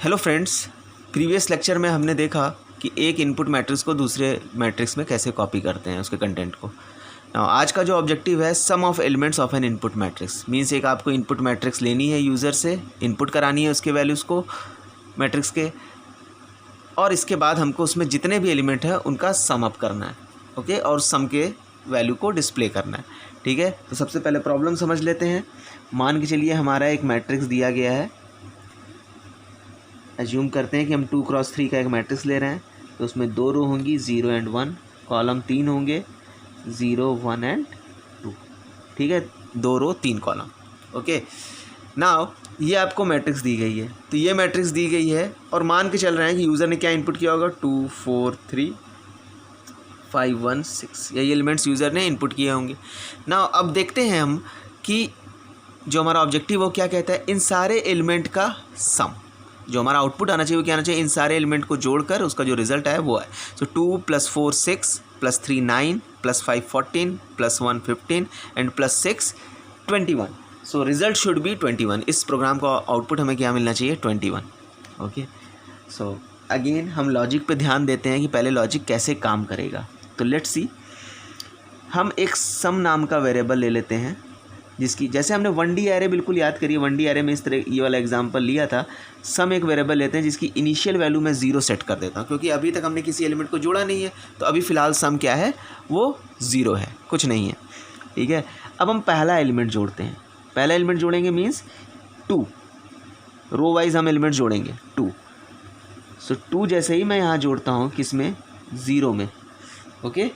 Hello friends, previous lecture में हमने देखा कि एक इनपुट मैट्रिक्स को दूसरे मैट्रिक्स में कैसे कॉपी करते हैं उसके कंटेंट को। आज का जो ऑब्जेक्टिव है sum of elements of an input matrix, means एक आपको इनपुट मैट्रिक्स लेनी है, यूज़र से इनपुट करानी है उसके वैल्यूज़ को मैट्रिक्स के, और इसके बाद हमको उसमें जितने भी एलिमेंट हैं उनका सम अप करना है। ओके, और सम के वैल्यू को डिस्प्ले करना है। ठीक है, तो सबसे पहले प्रॉब्लम समझ लेते हैं। मान के चलिए हमारा एक मैट्रिक्स दिया गया है। एज्यूम करते हैं कि हम 2x3 का एक मैट्रिक्स ले रहे हैं, तो उसमें 2 रो होंगी 0 और 1, कॉलम 3 होंगे 0, 1 और 2। ठीक है, 2 रो 3 कॉलम। ओके, नाउ ये आपको मैट्रिक्स दी गई है, तो ये मैट्रिक्स दी गई है और मान के चल रहे हैं कि यूज़र ने क्या इनपुट किया होगा, 2 4 3 5 1 6, यही एलिमेंट्स यूज़र ने इनपुट किए होंगे। नाउ अब देखते हैं हम कि जो हमारा ऑब्जेक्टिव वो क्या कहता है, इन सारे एलिमेंट का सम, जो हमारा आउटपुट आना चाहिए वो क्या आना चाहिए, इन सारे एलिमेंट को जोड़कर उसका जो रिजल्ट है वो है। सो 2 + 4 6 + 3 9 + 5 14 + 1 15 and +6 21। So result should be 21। इस प्रोग्राम का आउटपुट हमें क्या मिलना चाहिए, 21। ओके, सो अगेन हम लॉजिक पे ध्यान देते हैं कि पहले लॉजिक कैसे काम करेगा। तो लेट्स सी, हम एक सम नाम का वेरिएबल ले लेते हैं, जिसकी जैसे हमने 1D एरे, बिल्कुल याद करिए 1D एरे में इस तरह ये वाला एग्जांपल लिया था। सम एक वेरिएबल लेते हैं जिसकी इनिशियल वैल्यू मैं 0 सेट कर देता हूँ, क्योंकि अभी तक हमने किसी एलिमेंट को जोड़ा नहीं है, तो अभी फ़िलहाल सम क्या है, वो 0 है, कुछ नहीं है। ठीक है, अब हम पहला एलिमेंट जोड़ते हैं। पहला एलिमेंट जोड़ेंगे मीन्स 2, रो वाइज हम एलिमेंट जोड़ेंगे 2। सो 2 जैसे ही मैं यहाँ जोड़ता हूँ किसमें, 0 में। ओके,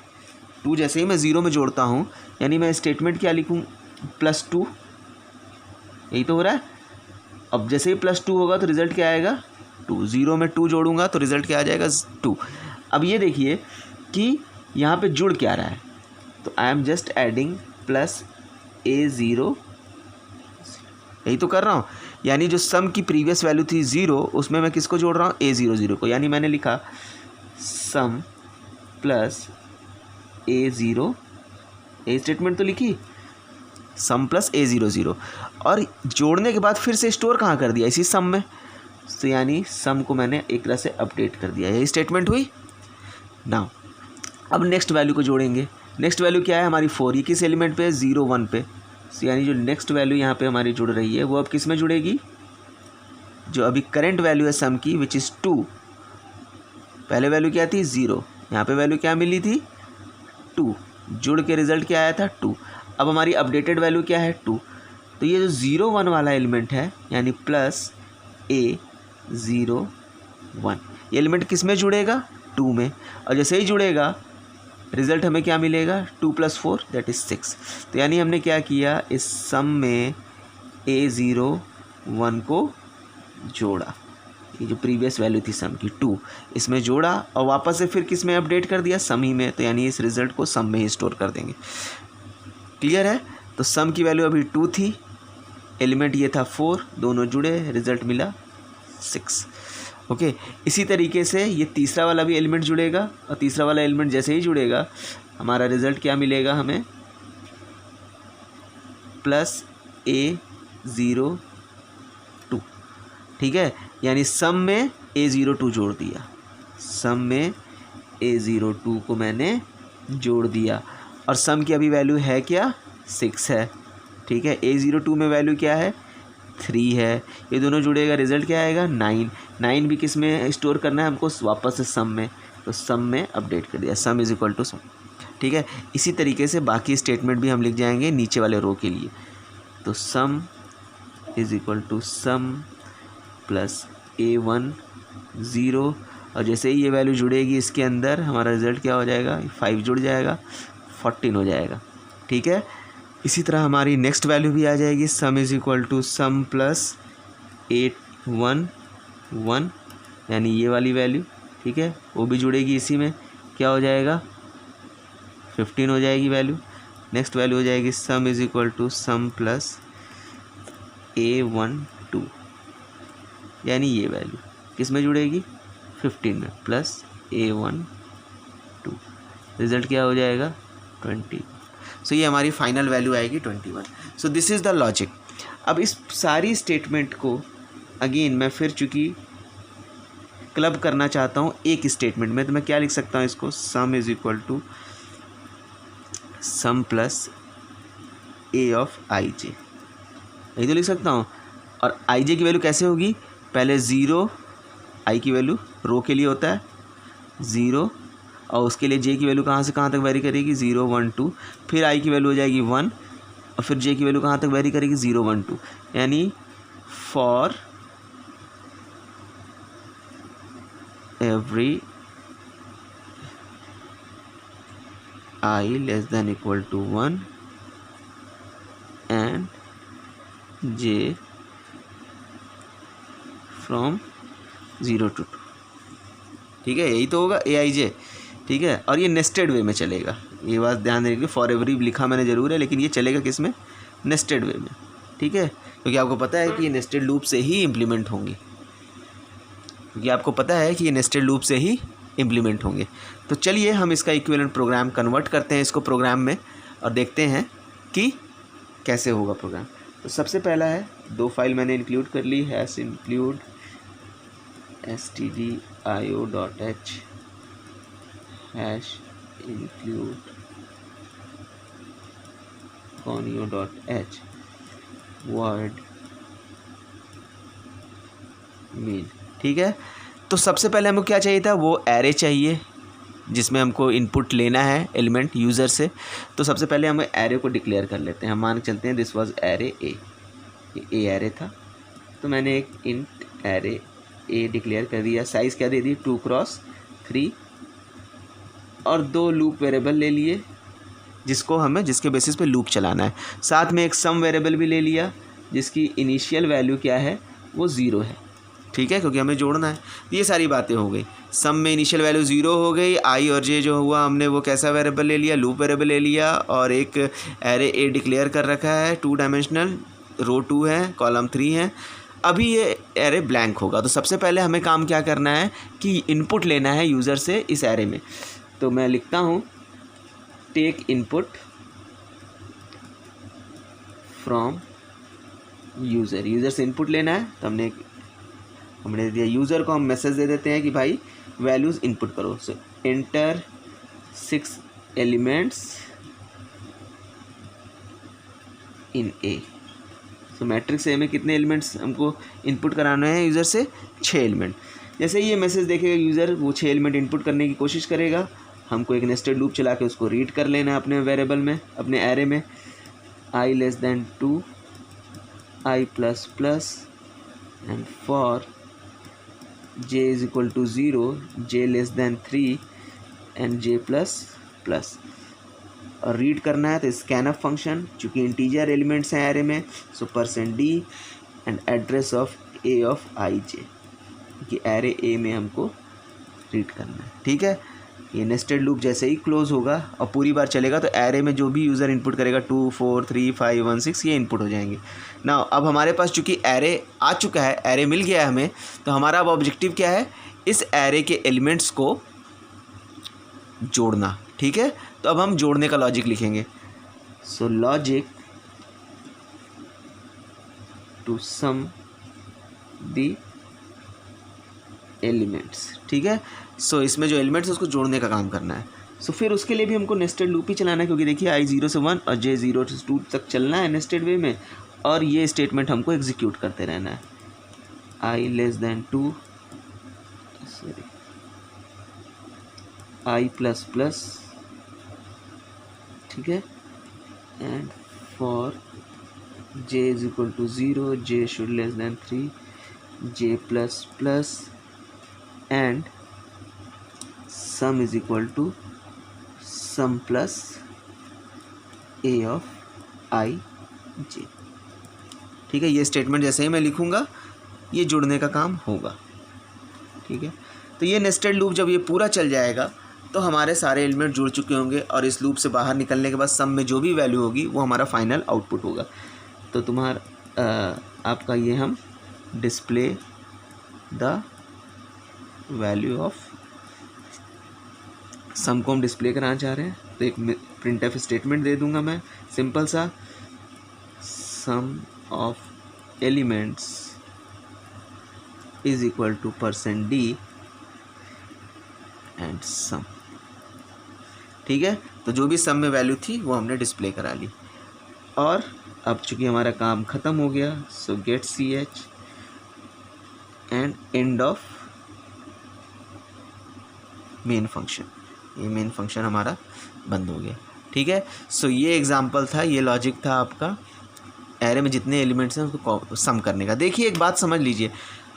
2 जैसे ही मैं 0 में जोड़ता हूँ, यानी मैं स्टेटमेंट क्या लिखूँ, +2, यही तो हो रहा है। अब जैसे ही +2 होगा तो रिज़ल्ट क्या आएगा, 2। 0 में 2 जोड़ूंगा तो रिज़ल्ट क्या आ जाएगा, 2। अब ये देखिए कि यहाँ पे जुड़ क्या रहा है, तो I am just adding +A0, यही तो कर रहा हूँ। यानी जो सम की प्रीवियस वैल्यू थी 0, उसमें मैं किसको जोड़ रहा हूँ, A00 को। यानी मैंने लिखा सम +A0, ये स्टेटमेंट तो लिखी, सम +A00, और जोड़ने के बाद फिर से स्टोर कहाँ कर दिया, इसी सम में। तो यानी सम को मैंने एक तरह से अपडेट कर दिया, यही स्टेटमेंट हुई। नाउ अब नेक्स्ट वैल्यू को जोड़ेंगे। नेक्स्ट वैल्यू क्या है हमारी 4, ये किस एलिमेंट पे है, 0 1 पे। तो यानी जो नेक्स्ट वैल्यू यहाँ पे हमारी जुड़ रही है वो अब किस में जुड़ेगी, जो अभी करंट वैल्यू है सम की, विच इज़ 2। पहले वैल्यू क्या थी, 0, यहाँ पे वैल्यू क्या मिली थी, 2, जुड़ के रिजल्ट क्या आया था, 2। अब हमारी अपडेटेड वैल्यू क्या है, 2। तो ये जो 0 1 वाला एलिमेंट है, यानी +A01, ये एलिमेंट किस में जुड़ेगा, 2 में। और जैसे ही जुड़ेगा रिज़ल्ट हमें क्या मिलेगा, 2 + 4 दैट इज़ 6। तो यानी हमने क्या किया, इस सम में A01 को जोड़ा, ये जो प्रीवियस वैल्यू थी सम की 2, इसमें जोड़ा और वापस से फिर किस में अपडेट कर दिया, सम ही में। तो यानी इस रिज़ल्ट को सम में ही स्टोर कर देंगे। क्लियर है। तो सम की वैल्यू अभी 2 थी, एलिमेंट ये था 4, दोनों जुड़े, रिजल्ट मिला 6। ओके, इसी तरीके से ये तीसरा वाला भी एलिमेंट जुड़ेगा, और तीसरा वाला एलिमेंट जैसे ही जुड़ेगा हमारा रिजल्ट क्या मिलेगा, हमें +A02। ठीक है, यानी सम में A02 जोड़ दिया, सम में A02 को मैंने जोड़ दिया, और सम की अभी वैल्यू है क्या, 6 है। ठीक है, A02 में वैल्यू क्या है, 3 है। ये दोनों जुड़ेगा, रिजल्ट क्या आएगा, 9। 9 भी किस में स्टोर करना है हमको, वापस से सम में। तो सम में अपडेट कर दिया, सम = सम। ठीक है, इसी तरीके से बाकी स्टेटमेंट भी हम लिख जाएंगे नीचे वाले रो के लिए। तो सम = सम +A10, और जैसे ही ये वैल्यू जुड़ेगी इसके अंदर हमारा रिजल्ट क्या हो जाएगा, 5 जुड़ जाएगा, 14 हो जाएगा। ठीक है, इसी तरह हमारी नेक्स्ट वैल्यू भी आ जाएगी, सम = सम +811, यानी ये वाली वैल्यू। ठीक है, वो भी जुड़ेगी इसी में, क्या हो जाएगा, 15 हो जाएगी वैल्यू। नेक्स्ट वैल्यू हो जाएगी सम = सम +A12, यानी ये वैल्यू किस में जुड़ेगी, 15 में, +A12, रिज़ल्ट क्या हो जाएगा, 20। सो ये हमारी फाइनल वैल्यू आएगी 21। So this is the logic. अब इस सारी स्टेटमेंट को अगेन मैं फिर चूँकि क्लब करना चाहता हूँ एक स्टेटमेंट में, तो मैं क्या लिख सकता हूँ इसको, sum is equal to sum plus a of i j, यही तो लिख सकता हूँ। और आई जे की वैल्यू कैसे होगी, पहले 0 आई की वैल्यू रो के लिए होता है 0, और उसके लिए जे की वैल्यू कहाँ से कहाँ तक वेरी करेगी 0 1 2, फिर आई की वैल्यू हो जाएगी 1, और फिर जे की वैल्यू कहाँ तक वेरी करेगी 0 1 2, यानी for every I less than equal to 1 and J from 0 to 2। ठीक है, यही तो होगा ए आई जे। ठीक है, और ये नेस्टेड वे में चलेगा, ये बात ध्यान रखिए, फॉर एवरी लिखा मैंने ज़रूर है, लेकिन ये चलेगा किस में, नेस्टेड वे में। ठीक है, क्योंकि आपको पता है कि ये नेस्टेड लूप से ही इम्प्लीमेंट होंगी, क्योंकि आपको पता है कि ये नेस्टेड लूप से ही इम्प्लीमेंट होंगे। तो चलिए हम इसका इक्विवेलेंट प्रोग्राम कन्वर्ट करते हैं इसको प्रोग्राम में, और देखते हैं कि कैसे होगा प्रोग्राम। तो सबसे पहला है, 2 फाइल मैंने इंक्लूड कर ली, hash include stdio.h hash include conio.h void main. ठीक है, तो सबसे पहले हमको क्या चाहिए था, वो एरे चाहिए जिसमें हमको इनपुट लेना है एलिमेंट यूज़र से। तो सबसे पहले हम एरे को डिक्लेयर कर लेते हैं, हम मान के चलते हैं दिस वाज एरे ए, ये ए एरे था, तो मैंने एक इंट एरे ए डिक्लेयर कर दिया, साइज़ क्या दे दी 2 क्रॉस 3, और 2 लूप वेरिएबल ले लिए जिसके बेसिस पे लूप चलाना है। साथ में एक सम वेरिएबल भी ले लिया जिसकी इनिशियल वैल्यू क्या है, वो 0 है। ठीक है, क्योंकि हमें जोड़ना है। ये सारी बातें हो गई, सम में इनिशियल वैल्यू 0 हो गई, आई और जे जो हुआ हमने वो कैसा वेरिएबल ले लिया, लूप वेरिएबल ले लिया, और एक एरे ए डिक्लेयर कर रखा है 2 डायमेंशनल, रो 2 है, कॉलम 3 है। अभी ये एरे ब्लैंक होगा, तो सबसे पहले हमें काम क्या करना है कि इनपुट लेना है यूज़र से इस एरे में। तो मैं लिखता हूँ take input from user, user से इनपुट लेना है। तो हमने दिया यूज़र को, हम मैसेज दे देते हैं कि भाई वैल्यूज़ इनपुट करो। सो enter 6 elements in A. So matrix A में कितने एलिमेंट्स हमको इनपुट कराने हैं यूज़र से, 6 एलिमेंट। जैसे ही ये मैसेज देखेगा यूज़र, वो 6 एलिमेंट इनपुट करने की कोशिश करेगा, हमको एक नेस्टेड लूप चला के उसको रीड कर लेना है अपने वेरिएबल में, अपने एरे में, i less than 2 i plus plus and for j is equal to 0 j less than 3 and j plus plus. और रीड करना है तो स्कैनअप फंक्शन, चूँकि इंटीजर एलिमेंट्स हैं एरे में, so %d and address of a of i j, कि array ए में हमको रीड करना है। ठीक है, ये नेस्टेड लूप जैसे ही क्लोज होगा और पूरी बार चलेगा, तो एरे में जो भी यूज़र इनपुट करेगा 2 4 3 5 1 6 ये इनपुट हो जाएंगे ना। अब हमारे पास चूँकि एरे आ चुका है, एरे मिल गया है हमें, तो हमारा अब ऑब्जेक्टिव क्या है, इस एरे के एलिमेंट्स को जोड़ना। ठीक है, तो अब हम जोड़ने का लॉजिक लिखेंगे। So logic to sum the elements. ठीक है, सो इसमें जो एलिमेंट्स है उसको जोड़ने का काम करना है। सो फिर उसके लिए भी हमको नेस्टेड लूप ही चलाना है, क्योंकि देखिए आई 0 से 1 और जे 0 से 2 तक चलना है नेस्टेड वे में, और ये स्टेटमेंट हमको एग्जीक्यूट करते रहना है। I less than 2 i plus plus, ठीक है, and for j is equal to 0 j should less than 3 j plus plus and sum is equal to sum plus a of i j. ठीक है, ये statement जैसे ही मैं लिखूंगा ये जुड़ने का काम होगा। ठीक है, तो ये नेस्टेड लूप जब ये पूरा चल जाएगा तो हमारे सारे एलिमेंट जुड़ चुके होंगे, और इस लूप से बाहर निकलने के बाद सम में जो भी वैल्यू होगी वो हमारा फाइनल आउटपुट होगा। तो आपका ये हम display the value of some को हम डिस्प्ले कराना चाह रहे हैं, तो एक प्रिंटफ स्टेटमेंट दे दूंगा मैं सिंपल सा, sum of elements is equal to %d and sum. ठीक है, तो जो भी सम में वैल्यू थी वो हमने डिस्प्ले करा ली। और अब चूंकि हमारा काम ख़त्म हो गया, so get C H and end of main function, ये मेन फंक्शन हमारा बंद हो गया। ठीक है, सो ये एग्जांपल था, ये लॉजिक था आपका एरे में जितने एलिमेंट्स हैं उसको सम करने का। देखिए एक बात समझ लीजिए,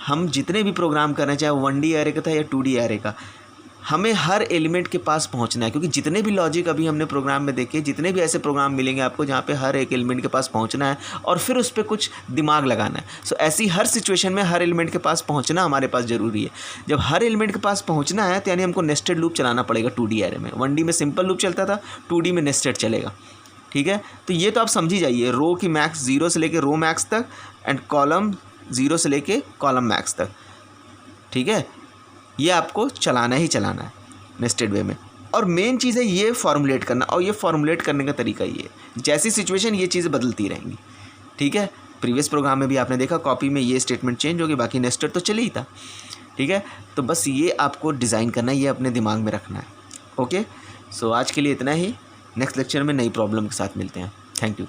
हम जितने भी प्रोग्राम कर रहे हैं, चाहे 1D एरे का था या 2D एरे का, हमें हर एलिमेंट के पास पहुंचना है, क्योंकि जितने भी लॉजिक अभी हमने प्रोग्राम में देखे, जितने भी ऐसे प्रोग्राम मिलेंगे आपको जहाँ पे हर एक एलिमेंट के पास पहुंचना है और फिर उस पर कुछ दिमाग लगाना है। सो ऐसी हर सिचुएशन में हर एलिमेंट के पास पहुंचना हमारे पास ज़रूरी है। जब हर एलिमेंट के पास पहुंचना है तो यानी हमको नेस्टेड लूप चलाना पड़ेगा 2D एरे में। 1D में सिंपल लूप चलता था, 2D में नेस्टेड चलेगा। ठीक है, तो ये तो आप समझी जाइए, रो की मैक्स 0 से लेके रो मैक्स तक एंड कॉलम 0 से लेके कॉलम मैक्स तक। ठीक है, ये आपको चलाना ही चलाना है नेस्टेड वे में। और मेन चीज़ है ये फॉर्मुलेट करना, और ये फॉर्मुलेट करने का तरीका ये है, जैसी सिचुएशन ये चीज़ें बदलती रहेंगी। ठीक है, प्रीवियस प्रोग्राम में भी आपने देखा कॉपी में ये स्टेटमेंट चेंज हो गई, बाकी नेस्टेड तो चले ही था। ठीक है, तो बस ये आपको डिज़ाइन करना है, ये अपने दिमाग में रखना है। ओके, सो आज के लिए इतना ही। नेक्स्ट लेक्चर में नई प्रॉब्लम के साथ मिलते हैं। Thank you.